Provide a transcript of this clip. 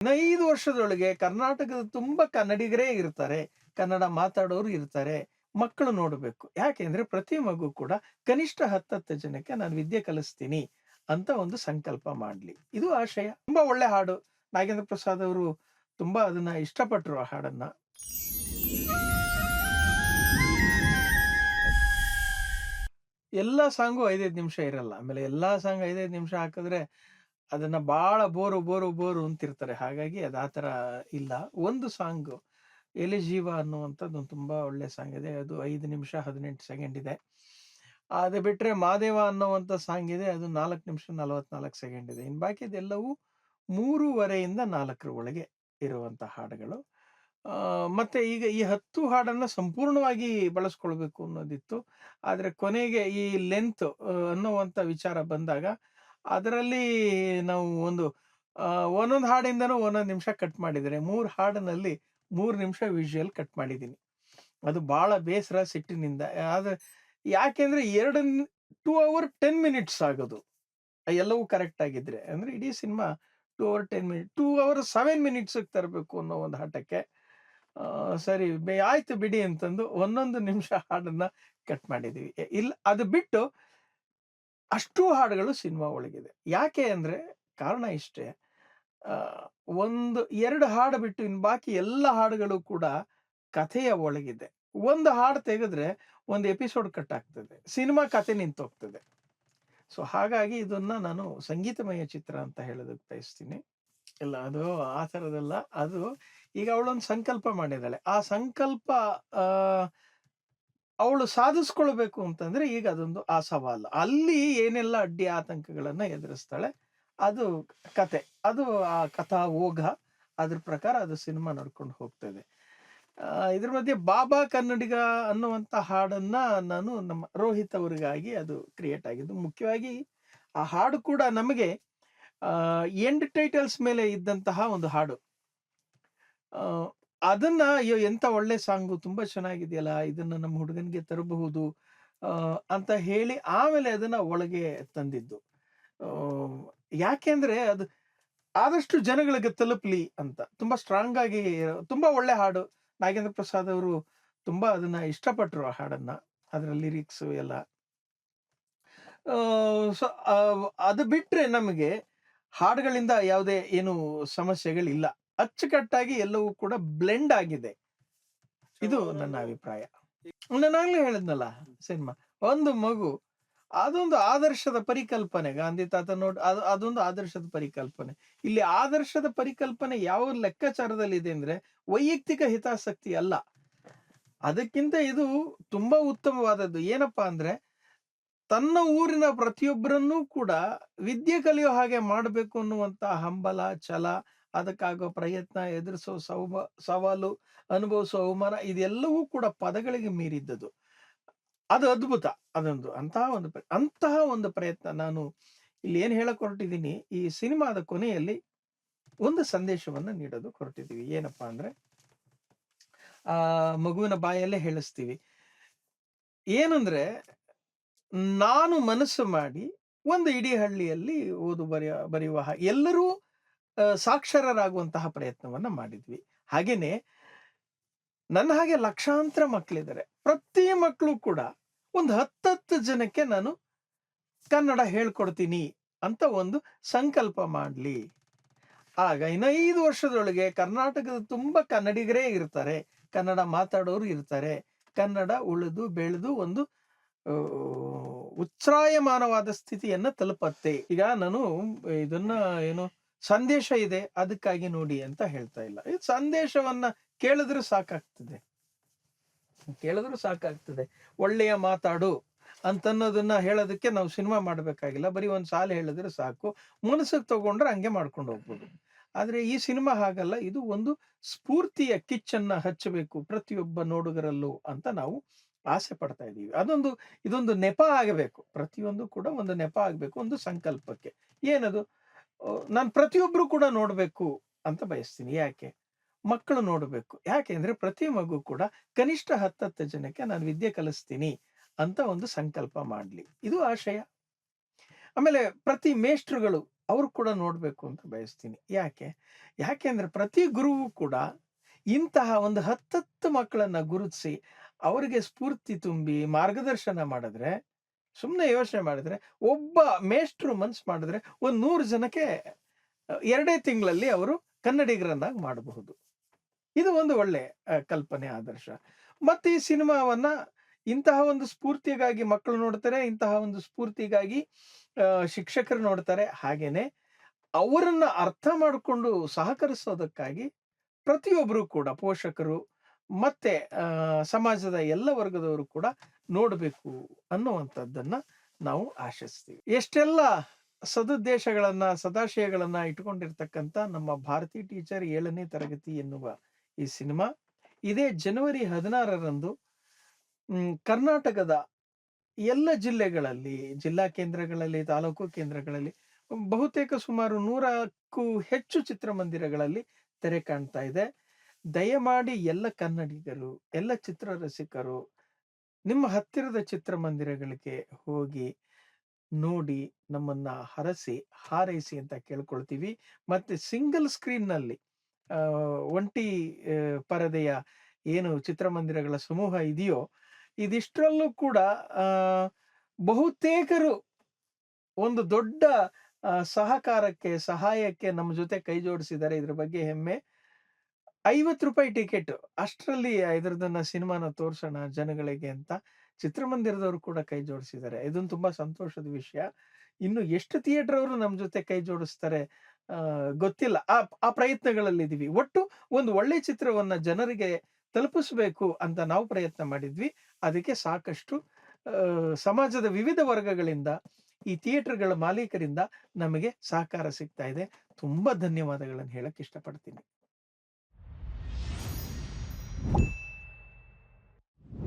ಇನ್ನು 5 ವರ್ಷದೊಳಗೆ ಕರ್ನಾಟಕದ ತುಂಬಾ ಕನ್ನಡಿಗರೇ ಇರ್ತಾರೆ. ಕನ್ನಡ ಮಾತಾಡೋರು ಇರ್ತಾರೆ. ಮಕ್ಕಳು ನೋಡಬೇಕು. ಯಾಕೆಂದ್ರೆ ಪ್ರತಿ ಮಗು ಕೂಡ ಕನಿಷ್ಠ 10 ಜನಕ್ಕೆ ನಾನು ವಿದ್ಯೆ ಕಲಿಸ್ತೀನಿ ಅಂತ ಒಂದು ಸಂಕಲ್ಪ ಮಾಡ್ಲಿ. ಇದು ಆಶಯ. ತುಂಬಾ ಒಳ್ಳೆ ಹಾಡು. ನಾಗೇಂದ್ರ ಪ್ರಸಾದ್ ಅವರು ತುಂಬಾ ಅದನ್ನ ಇಷ್ಟಪಟ್ರು ಆ ಹಾಡನ್ನ. ಎಲ್ಲಾ ಸಾಂಗು 5 ನಿಮಿಷ ಇರಲ್ಲ. ಆಮೇಲೆ ಎಲ್ಲಾ ಸಾಂಗ್ 5 ನಿಮಿಷ ಹಾಕಿದ್ರೆ ಅದನ್ನ ಬಾಳ ಬೋರು ಅಂತಿರ್ತಾರೆ. ಹಾಗಾಗಿ ಅದು ಆ ತರ ಇಲ್ಲ. ಒಂದು ಸಾಂಗು ಎಲೆ ಜೀವ ಅನ್ನುವಂಥದ್ದು ಒಂದು ತುಂಬಾ ಒಳ್ಳೆ ಸಾಂಗ್ ಇದೆ. ಅದು 5 ನಿಮಿಷ 18 ಸೆಕೆಂಡ್ ಇದೆ. ಅದು ಬಿಟ್ರೆ ಮಾದೇವ ಅನ್ನುವಂಥ ಸಾಂಗ್ ಇದೆ. ಅದು 4 ನಿಮಿಷ 44 ಸೆಕೆಂಡ್ ಇದೆ. ಇನ್ನು ಬಾಕಿದೆಲ್ಲವೂ 3:30ಯಿಂದ 4 ಒಳಗೆ ಇರುವಂಥ ಹಾಡುಗಳು. ಮತ್ತೆ ಈಗ ಈ 10 ಹಾಡನ್ನ ಸಂಪೂರ್ಣವಾಗಿ ಬಳಸ್ಕೊಳ್ಬೇಕು ಅನ್ನೋದಿತ್ತು. ಆದ್ರೆ ಕೊನೆಗೆ ಈ ಲೆಂತ್ ಅನ್ನುವಂಥ ವಿಚಾರ ಬಂದಾಗ ಅದರಲ್ಲಿ ನಾವು ಒಂದೊಂದು ಹಾಡಿಂದನೂ ಒಂದೊಂದು ನಿಮಿಷ ಕಟ್ ಮಾಡಿದ್ದಾರೆ. 3 ಹಾಡಿನಲ್ಲಿ 3 ನಿಮಿಷ ವಿಜುಯಲ್ ಕಟ್ ಮಾಡಿದ್ದೀನಿ. ಅದು ಬಹಳ ಬೇಸರ, ಸಿಟ್ಟಿನಿಂದ. ಆದ್ರೆ ಯಾಕೆಂದ್ರೆ 2 ಅವರ್ 10 ಮಿನಿಟ್ಸ್ ಆಗೋದು. ಎಲ್ಲವೂ ಕರೆಕ್ಟ್ ಆಗಿದ್ರೆ. ಅಂದ್ರೆ ಇಡೀ ಸಿನಿಮಾ 2 ಅವರ್ 10 ಮಿನಿಟ್ 2 ಅವರ್ 7 ಮಿನಿಟ್ಸ್‌ಗೆ ತರಬೇಕು ಅನ್ನೋ ಒಂದು ಹಠಕ್ಕೆ ಸರಿ ಆಯ್ತು ಬಿಡಿ ಅಂತಂದು ಒಂದೊಂದು ನಿಮಿಷ ಹಾಡನ್ನ ಕಟ್ ಮಾಡಿದೀವಿ. ಇಲ್ಲ ಅದು ಬಿಟ್ಟು ಅಷ್ಟು ಹಾಡುಗಳು ಸಿನಿಮಾ ಒಳಗಿದೆ. ಯಾಕೆ ಅಂದ್ರೆ ಕಾರಣ ಇಷ್ಟೇ. ಆ, 2 ಹಾಡು ಬಿಟ್ಟು ಇನ್ನು ಬಾಕಿ ಎಲ್ಲ ಹಾಡುಗಳು ಕೂಡ ಕಥೆಯ ಒಳಗಿದೆ. ಒಂದು ಹಾಡು ತೆಗೆದ್ರೆ ಒಂದು ಎಪಿಸೋಡ್ ಕಟ್ ಆಗ್ತದೆ. ಸಿನಿಮಾ ಕಥೆ ನಿಂತೋಗ್ತದೆ. ಸೊ ಹಾಗಾಗಿ ಇದನ್ನ ನಾನು ಸಂಗೀತಮಯ ಚಿತ್ರ ಅಂತ ಹೇಳೋದಕ್ಕೆ ಬಯಸ್ತೀನಿ. ಇಲ್ಲ ಅದು ಆ ಥರದಲ್ಲ. ಅದು ಈಗ ಅವಳೊಂದು ಸಂಕಲ್ಪ ಮಾಡಿದ್ದಾಳೆ. ಆ ಸಂಕಲ್ಪ ಆ ಅವಳು ಸಾಧಿಸ್ಕೊಳ್ಬೇಕು ಅಂತಂದ್ರೆ ಈಗ ಅದೊಂದು ಆ ಸವಾಲು. ಅಲ್ಲಿ ಏನೆಲ್ಲ ಅಡ್ಡಿ ಆತಂಕಗಳನ್ನ ಎದುರಿಸ್ತಾಳೆ. ಅದು ಕತೆ. ಅದು ಆ ಕಥಾ ಓಘ. ಅದ್ರ ಪ್ರಕಾರ ಅದು ಸಿನಿಮಾ ನಡ್ಕೊಂಡು ಹೋಗ್ತದೆ. ಇದ್ರ ಮಧ್ಯೆ ಬಾಬಾ ಕನ್ನಡಿಗ ಅನ್ನುವಂಥ ಹಾಡನ್ನ ನಾನು ನಮ್ಮ ರೋಹಿತ್ ಅವರಿಗಾಗಿ ಅದು ಕ್ರಿಯೇಟ್ ಆಗಿದ್ದು. ಮುಖ್ಯವಾಗಿ ಆ ಹಾಡು ಕೂಡ ನಮಗೆ ಎಂಡ್ ಟೈಟಲ್ಸ್ ಮೇಲೆ ಇದ್ದಂತಹ ಒಂದು ಹಾಡು. ಆ, ಅದನ್ನ ಅಯ್ಯೋ ಎಂತ ಒಳ್ಳೆ ಸಾಂಗು, ತುಂಬಾ ಚೆನ್ನಾಗಿದೆಯಲ್ಲ, ಇದನ್ನ ನಮ್ಮ ಹುಡುಗನಿಗೆ ತರಬಹುದು ಅಂತ ಹೇಳಿ ಆಮೇಲೆ ಅದನ್ನ ಒಳಗೆ ತಂದಿದ್ದು. ಆ, ಯಾಕೆಂದ್ರೆ ಅದು ಆದಷ್ಟು ಜನಗಳಿಗೆ ತಲುಪಲಿ ಅಂತ. ತುಂಬಾ ಸ್ಟ್ರಾಂಗ್ ಆಗಿ ತುಂಬಾ ಒಳ್ಳೆ ಹಾಡು. ನಾಗೇಂದ್ರ ಪ್ರಸಾದ್ ಅವರು ತುಂಬಾ ಅದನ್ನ ಇಷ್ಟಪಟ್ರು ಆ ಹಾಡನ್ನ. ಅದರ ಲಿರಿಕ್ಸ್ ಎಲ್ಲ. ಸೊ ಅದು ಬಿಟ್ರೆ ನಮಗೆ ಹಾಡುಗಳಿಂದ ಯಾವುದೇ ಏನು ಸಮಸ್ಯೆಗಳಿಲ್ಲ. ಅಚ್ಚುಕಟ್ಟಾಗಿ ಎಲ್ಲವೂ ಕೂಡ ಬ್ಲೆಂಡ್ ಆಗಿದೆ. ಇದು ನನ್ನ ಅಭಿಪ್ರಾಯ. ನಾನಾಗ್ಲೇ ಹೇಳಿದ್ನಲ್ಲ ಸಿನಿಮಾ. ಒಂದು ಮಗು ಅದೊಂದು ಆದರ್ಶದ ಪರಿಕಲ್ಪನೆ. ಗಾಂಧಿ ತಾತ ಅದೊಂದು ಆದರ್ಶದ ಪರಿಕಲ್ಪನೆ. ಇಲ್ಲಿ ಆದರ್ಶದ ಪರಿಕಲ್ಪನೆ ಯಾವ ಲೆಕ್ಕಾಚಾರದಲ್ಲಿದೆ ಅಂದ್ರೆ ವೈಯಕ್ತಿಕ ಹಿತಾಸಕ್ತಿ ಅಲ್ಲ. ಅದಕ್ಕಿಂತ ಇದು ತುಂಬಾ ಉತ್ತಮವಾದದ್ದು. ಏನಪ್ಪಾ ಅಂದ್ರೆ ತನ್ನ ಊರಿನ ಪ್ರತಿಯೊಬ್ಬರನ್ನೂ ಕೂಡ ವಿದ್ಯೆ ಕಲಿಯೋ ಹಾಗೆ ಮಾಡಬೇಕು ಅನ್ನುವಂತ ಹಂಬಲ, ಛಲ, ಅದಕ್ಕಾಗೋ ಪ್ರಯತ್ನ, ಎದುರಿಸೋ ಸವಾಲು, ಅನುಭವಿಸೋ ಅವಮಾನ, ಇದೆಲ್ಲವೂ ಕೂಡ ಪದಗಳಿಗೆ ಮೀರಿದ್ದದು. ಅದು ಅದ್ಭುತ. ಅದೊಂದು ಅಂತಹ ಒಂದು ಪ್ರಯತ್ನ. ನಾನು ಇಲ್ಲಿ ಏನ್ ಹೇಳಕ್ ಹೊರಟಿದ್ದೀನಿ, ಈ ಸಿನಿಮಾದ ಕೊನೆಯಲ್ಲಿ ಒಂದು ಸಂದೇಶವನ್ನ ನೀಡೋದಕ್ಕೆ ಹೊರಟಿದ್ದೀವಿ. ಏನಪ್ಪಾ ಅಂದ್ರೆ ಆ ಮಗುವಿನ ಬಾಯಲ್ಲೇ ಹೇಳಿಸ್ತೀವಿ. ಏನಂದ್ರೆ ನಾನು ಮನಸ್ಸು ಮಾಡಿ ಒಂದು ಇಡೀ ಹಳ್ಳಿಯಲ್ಲಿ ಓದು ಬರೆಯುವ ಎಲ್ಲರೂ ಸಾಕ್ಷರರಾಗುವಂತಹ ಪ್ರಯತ್ನವನ್ನ ಮಾಡಿದ್ವಿ. ಹಾಗೇನೆ ನನ್ನ ಹಾಗೆ ಲಕ್ಷಾಂತರ ಮಕ್ಕಳಿದ್ದಾರೆ. ಪ್ರತಿ ಮಕ್ಕಳು ಕೂಡ ಒಂದು 10 ಜನಕ್ಕೆ ನಾನು ಕನ್ನಡ ಹೇಳ್ಕೊಡ್ತೀನಿ ಅಂತ ಒಂದು ಸಂಕಲ್ಪ ಮಾಡ್ಲಿ. ಆಗ ಇನ್ನು 5 ವರ್ಷದೊಳಗೆ ಕರ್ನಾಟಕದ ತುಂಬಾ ಕನ್ನಡಿಗರೇ ಇರ್ತಾರೆ. ಕನ್ನಡ ಮಾತಾಡೋರು ಇರ್ತಾರೆ. ಕನ್ನಡ ಉಳಿದು ಬೆಳೆದು ಒಂದು ಉಚ್ಛ್ರಾಯಮಾನವಾದ ಸ್ಥಿತಿಯನ್ನ ತಲುಪತ್ತೆ. ಈಗ ನಾನು ಇದನ್ನ ಏನು ಸಂದೇಶ ಇದೆ ಅದಕ್ಕಾಗಿ ನೋಡಿ ಅಂತ ಹೇಳ್ತಾ ಇಲ್ಲ. ಈ ಸಂದೇಶವನ್ನ ಕೇಳಿದ್ರೆ ಸಾಕಾಗ್ತದೆ. ಒಳ್ಳೆಯ ಮಾತಾಡು ಅಂತನ್ನೋದನ್ನ ಹೇಳೋದಕ್ಕೆ ನಾವು ಸಿನಿಮಾ ಮಾಡ್ಬೇಕಾಗಿಲ್ಲ. ಬರೀ ಒಂದ್ ಸಾಲು ಹೇಳಿದ್ರೆ ಸಾಕು. ಮನಸ್ಸಿಗೆ ತಗೊಂಡ್ರೆ ಹಂಗೆ ಮಾಡ್ಕೊಂಡು ಹೋಗ್ಬೋದು. ಆದ್ರೆ ಈ ಸಿನಿಮಾ ಹಾಗಲ್ಲ. ಇದು ಒಂದು ಸ್ಫೂರ್ತಿಯ ಕಿಚ್ಚನ್ನ ಹಚ್ಚಬೇಕು ಪ್ರತಿಯೊಬ್ಬ ನೋಡುಗರಲ್ಲೂ ಅಂತ ನಾವು ಆಸೆ ಪಡ್ತಾ ಇದ್ದೀವಿ. ಇದೊಂದು ನೆಪ ಆಗಬೇಕು. ಪ್ರತಿಯೊಂದು ಕೂಡ ಒಂದು ನೆಪ ಆಗ್ಬೇಕು ಒಂದು ಸಂಕಲ್ಪಕ್ಕೆ. ಏನದು? ನಾನು ಪ್ರತಿಯೊಬ್ರು ಕೂಡ ನೋಡ್ಬೇಕು ಅಂತ ಬಯಸ್ತೀನಿ. ಯಾಕೆ? ಮಕ್ಕಳು ನೋಡಬೇಕು. ಯಾಕೆ ಅಂದ್ರೆ ಪ್ರತಿ ಮಗು ಕೂಡ ಕನಿಷ್ಠ 10 ಜನಕ್ಕೆ ನಾನು ವಿದ್ಯೆ ಕಲಿಸ್ತೀನಿ ಅಂತ ಒಂದು ಸಂಕಲ್ಪ ಮಾಡ್ಲಿ. ಇದು ಆಶಯ. ಆಮೇಲೆ ಪ್ರತಿ ಮೇಷ್ಟ್ರುಗಳು ಅವ್ರು ಕೂಡ ನೋಡ್ಬೇಕು ಅಂತ ಬಯಸ್ತೀನಿ. ಯಾಕೆ? ಯಾಕೆಂದ್ರೆ ಪ್ರತಿ ಗುರುವು ಕೂಡ ಇಂತಹ ಒಂದು 10 ಮಕ್ಕಳನ್ನ ಗುರುತಿಸಿ, ಅವರಿಗೆ ಸ್ಫೂರ್ತಿ ತುಂಬಿ ಮಾರ್ಗದರ್ಶನ ಮಾಡಿದ್ರೆ, ಸುಮ್ನೆ ಯೋಚನೆ ಮಾಡಿದ್ರೆ, ಒಬ್ಬ ಮೇಷ್ಟ್ರು ಮನ್ಸ್ ಮಾಡಿದ್ರೆ ಒಂದ್ 100 ಜನಕ್ಕೆ 2 ತಿಂಗಳಲ್ಲಿ ಅವರು ಕನ್ನಡಿಗರನ್ನಾಗಿ ಮಾಡಬಹುದು. ಇದು ಒಂದು ಒಳ್ಳೆ ಕಲ್ಪನೆ, ಆದರ್ಶ. ಮತ್ತೆ ಈ ಸಿನಿಮಾವನ್ನ ಇಂತಹ ಒಂದು ಸ್ಫೂರ್ತಿಗಾಗಿ ಮಕ್ಕಳು ನೋಡ್ತಾರೆ, ಇಂತಹ ಒಂದು ಸ್ಫೂರ್ತಿಗಾಗಿ ಶಿಕ್ಷಕರು ನೋಡ್ತಾರೆ. ಹಾಗೇನೆ ಅವರನ್ನ ಅರ್ಥ ಮಾಡಿಕೊಂಡು ಸಹಕರಿಸೋದಕ್ಕಾಗಿ ಪ್ರತಿಯೊಬ್ಬರು ಕೂಡ ಪೋಷಕರು ಮತ್ತೆ ಸಮಾಜದ ಎಲ್ಲ ವರ್ಗದವರು ಕೂಡ ನೋಡಬೇಕು ಅನ್ನುವಂಥದ್ದನ್ನ ನಾವು ಆಶಿಸ್ತೀವಿ. ಎಷ್ಟೆಲ್ಲ ಸದುದ್ದೇಶಗಳನ್ನ, ಸದಾಶಯಗಳನ್ನ ಇಟ್ಕೊಂಡಿರ್ತಕ್ಕಂಥ ನಮ್ಮ ಭಾರತಿ ಟೀಚರ್ 7ನೇ ತರಗತಿ ಎನ್ನುವ ಈ ಸಿನಿಮಾ ಇದೇ ಜನವರಿ 16ರಂದು ಕರ್ನಾಟಕದ ಎಲ್ಲ ಜಿಲ್ಲೆಗಳಲ್ಲಿ, ಜಿಲ್ಲಾ ಕೇಂದ್ರಗಳಲ್ಲಿ, ತಾಲೂಕು ಕೇಂದ್ರಗಳಲ್ಲಿ, ಬಹುತೇಕ ಸುಮಾರು 100ಕ್ಕೂ ಹೆಚ್ಚು ಚಿತ್ರಮಂದಿರಗಳಲ್ಲಿ ತೆರೆ ಕಾಣ್ತಾ ಇದೆ. ದಯಮಾಡಿ ಎಲ್ಲ ಕನ್ನಡಿಗರು, ಎಲ್ಲ ಚಿತ್ರರಸಿಕರು ನಿಮ್ಮ ಹತ್ತಿರದ ಚಿತ್ರಮಂದಿರಗಳಿಗೆ ಹೋಗಿ ನೋಡಿ, ನಮ್ಮನ್ನ ಹರಸಿ, ಹಾರೈಸಿ ಅಂತ ಕೇಳ್ಕೊಳ್ತೀವಿ. ಮತ್ತೆ ಸಿಂಗಲ್ ಸ್ಕ್ರೀನ್‌ನಲ್ಲಿ ಒಂಟಿ ಪರದೆಯ ಏನು ಚಿತ್ರಮಂದಿರಗಳ ಸಮೂಹ ಇದೆಯೋ, ಇದಿಷ್ಟರಲ್ಲೂ ಕೂಡ ಬಹುತೇಕರು ಒಂದು ದೊಡ್ಡ ಸಹಕಾರಕ್ಕೆ, ಸಹಾಯಕ್ಕೆ ನಮ್ಮ ಜೊತೆ ಕೈ ಜೋಡಿಸಿದ್ದಾರೆ. ಇದ್ರ ಬಗ್ಗೆ ಹೆಮ್ಮೆ. ₹50 ಟಿಕೆಟ್ ಅಷ್ಟರಲ್ಲಿ ಇದ್ರದನ್ನ ಸಿನಿಮಾನ ತೋರ್ಸೋಣ ಜನಗಳಿಗೆ ಅಂತ ಚಿತ್ರಮಂದಿರದವರು ಕೂಡ ಕೈ ಜೋಡಿಸಿದ್ದಾರೆ. ಇದೊಂದು ತುಂಬಾ ಸಂತೋಷದ ವಿಷಯ. ಇನ್ನು ಎಷ್ಟು ಥಿಯೇಟರ್ ಅವರು ನಮ್ಮ ಜೊತೆ ಕೈ ಜೋಡಿಸ್ತಾರೆ ಗೊತ್ತಿಲ್ಲ. ಆ ಪ್ರಯತ್ನಗಳಲ್ಲಿದ್ದೀವಿ. ಒಟ್ಟು ಒಂದು ಒಳ್ಳೆ ಚಿತ್ರವನ್ನ ಜನರಿಗೆ ತಲುಪಿಸಬೇಕು ಅಂತ ನಾವು ಪ್ರಯತ್ನ ಮಾಡಿದ್ವಿ. ಅದಕ್ಕೆ ಸಾಕಷ್ಟು ಸಮಾಜದ ವಿವಿಧ ವರ್ಗಗಳಿಂದ, ಈ ಥಿಯೇಟರ್‌ಗಳ ಮಾಲೀಕರಿಂದ ನಮಗೆ ಸಹಕಾರ ಸಿಗ್ತಾ ಇದೆ. ತುಂಬಾ ಧನ್ಯವಾದಗಳನ್ನು ಹೇಳಕ್ ಇಷ್ಟಪಡ್ತೀನಿ.